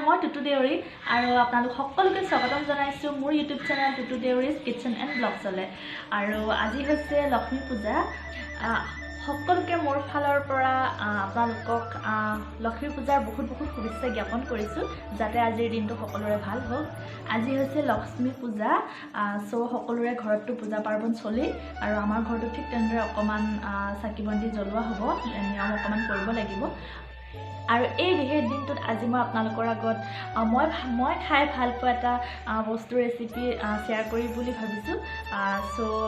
মই টুটু দেউৰী আৰু আপোনালোক সকলোকে স্বাগতম জনাইছোঁ মোৰ YouTube channel Tutu Deori's kitchen and ব্লগছলৈ। আৰু আজি হৈছে লক্ষ্মী পূজা। সকলোকে মোৰ ফালৰ পৰা আপোনালোকক লক্ষ্মী পূজাৰ বহুত শুভেচ্ছা জ্ঞাপন কৰিছোঁ, যাতে আজিৰ দিনটো সকলোৰে ভাল হওক। আজি হৈছে লক্ষ্মী পূজা, সকলোৰে ঘৰতো পূজা পাৰ্বণ চলি আৰু আমাৰ ঘৰতো ঠিক তেনেদৰে অকণমান চাকি বন্তি জ্বলোৱা হ'ব, নিয়ম অকণমান কৰিব লাগিব। আৰু এই বিশেষ দিনটোত আজি মই আপোনালোকৰ আগত মই খাই ভাল পোৱা এটা বস্তুৰ ৰেচিপি শ্বেয়াৰ কৰি বুলি ভাবিছোঁ।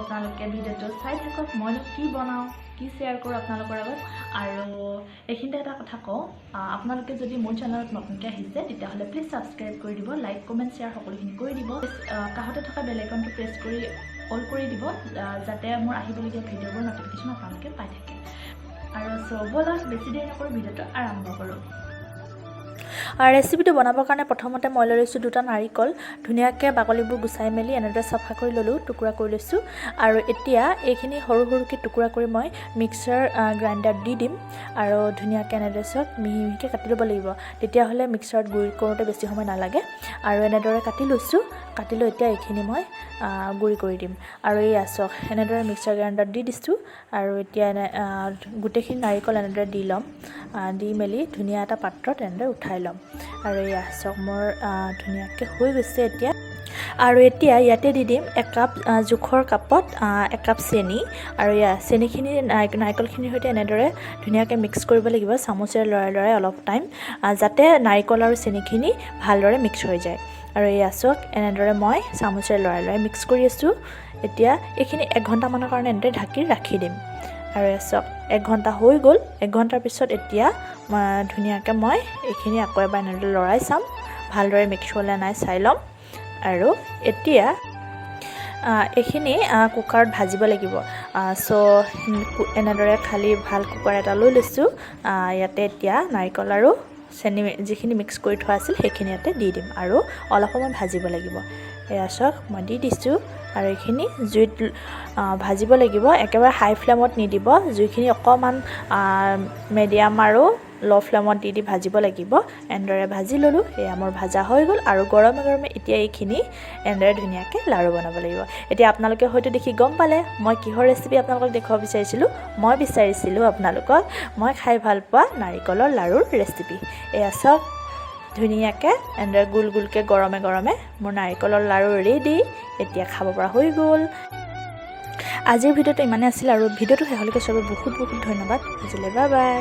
আপোনালোকে ভিডিঅ'টো চাই থাকক, মইনো কি বনাওঁ, কি শ্বেয়াৰ কৰোঁ আপোনালোকৰ আগত। আৰু এইখিনিতে এটা কথা কওঁ, আপোনালোকে যদি মোৰ চেনেলত নতুনকৈ আহিছে তেতিয়াহ'লে প্লিজ ছাবস্ক্ৰাইব কৰি দিব, লাইক কমেণ্ট শ্বেয়াৰ সকলোখিনি কৰি দিব। কাষতে থকা বেল আইকনটো প্ৰেছ কৰি অল কৰি দিব, যাতে মোৰ আহিবলগীয়া ভিডিঅ'বোৰ ন'টিফিকেশ্যন আপোনালোকে পাই থাকে। আৰু ব'লক বেছি দেৰি নকৰোঁ, ভিডিঅ'টো আৰম্ভ কৰোঁ। ৰেচিপিটো বনাবৰ কাৰণে প্ৰথমতে মই লৈ লৈছোঁ 2টা নাৰিকল, ধুনীয়াকৈ বাকলিবোৰ গুচাই মেলি এনেদৰে চাফা কৰি ল'লোঁ, টুকুৰা কৰি লৈছোঁ। আৰু এতিয়া এইখিনি সৰু সৰুকৈ টুকুৰা কৰি মই মিক্সাৰ গ্ৰাইণ্ডাৰত দি দিম আৰু ধুনীয়াকৈ এনেদৰে চব মিহি মিহিকৈ কাটি ল'ব লাগিব, তেতিয়াহ'লে মিক্সাৰত গুড়ি কৰোঁতে বেছি সময় নালাগে। আৰু এনেদৰে কাটি লৈছোঁ, কাটি লৈ এতিয়া এইখিনি মই গুড়ি কৰি দিম। আৰু এই আচক এনেদৰে মিক্সাৰ গ্ৰাইণ্ডাৰত দি দিছোঁ। আৰু এতিয়া গোটেইখিনি নাৰিকল এনেদৰে দি ল'ম, দি মেলি ধুনীয়া এটা পাত্ৰত এনেদৰে উঠাই ল'ম। আৰু এই আচক মোৰ ধুনীয়াকৈ হৈ গৈছে এতিয়া। আৰু এতিয়া ইয়াতে দি দিম 1 কাপ জোখৰ কাপত 1 কাপ চেনি। আৰু চেনিখিনি নাৰিকলখিনিৰ সৈতে এনেদৰে ধুনীয়াকৈ মিক্স কৰিব লাগিব, চামুচেৰে লৰাই অলপ টাইম, যাতে নাৰিকল আৰু চেনিখিনি ভালদৰে মিক্স হৈ যায়। আৰু এই আচক এনেদৰে মই চামুচেৰে লৰাই মিক্স কৰি আছোঁ। এতিয়া এইখিনি 1 ঘণ্টামানৰ কাৰণে এনেদৰে ঢাকি ৰাখি দিম। আৰু আচক 1 ঘণ্টা হৈ গ'ল। 1 ঘণ্টাৰ পিছত এতিয়া ধুনীয়াকৈ মই এইখিনি আকৌ এবাৰ এনেদৰে লৰাই চাম, ভালদৰে মিক্স হ'লে নাই চাই ল'ম। আৰু এতিয়া এইখিনি কুকাৰত ভাজিব লাগিব। এনেদৰে খালী ভাল কুকাৰ এটা লৈ লৈছোঁ। ইয়াতে এতিয়া নাৰিকল আৰু চেনি যিখিনি মিক্স কৰি থোৱা আছিল সেইখিনি ইয়াতে দি দিম আৰু অলপ সময় ভাজিব লাগিব। এয়া চাওক মই দি দিছোঁ। আৰু এইখিনি জুইত ভাজিব লাগিব, একেবাৰে হাই ফ্লেমত নিদিব, জুইখিনি অকণমান মিডিয়াম আৰু ল' ফ্লেমত দি ভাজিব লাগিব। এনেদৰে ভাজি ল'লোঁ, এয়া মোৰ ভাজা হৈ গ'ল। আৰু গৰমে গৰমে এতিয়া এইখিনি এনেদৰে ধুনীয়াকৈ লাড়ু বনাব লাগিব। এতিয়া আপোনালোকে হয়তো দেখি গম পালে মই কিহৰ ৰেচিপি আপোনালোকক দেখুৱাব বিচাৰিছিলোঁ। মই বিচাৰিছিলোঁ আপোনালোকক মই খাই ভাল পোৱা নাৰিকলৰ লাড়ুৰ ৰেচিপি। এয়া চাওক ধুনীয়াকৈ এনেদৰে গোল গোলকৈ গৰমে গৰমে মোৰ নাৰিকলৰ লাড়ু ৰেডি, এতিয়া খাব পৰা হৈ গ'ল। আজিৰ ভিডিঅ'টো ইমানেই আছিল, আৰু ভিডিঅ'টো শেষলৈকে চবে বহুত ধন্যবাদ। আজিলৈ বাই বাই।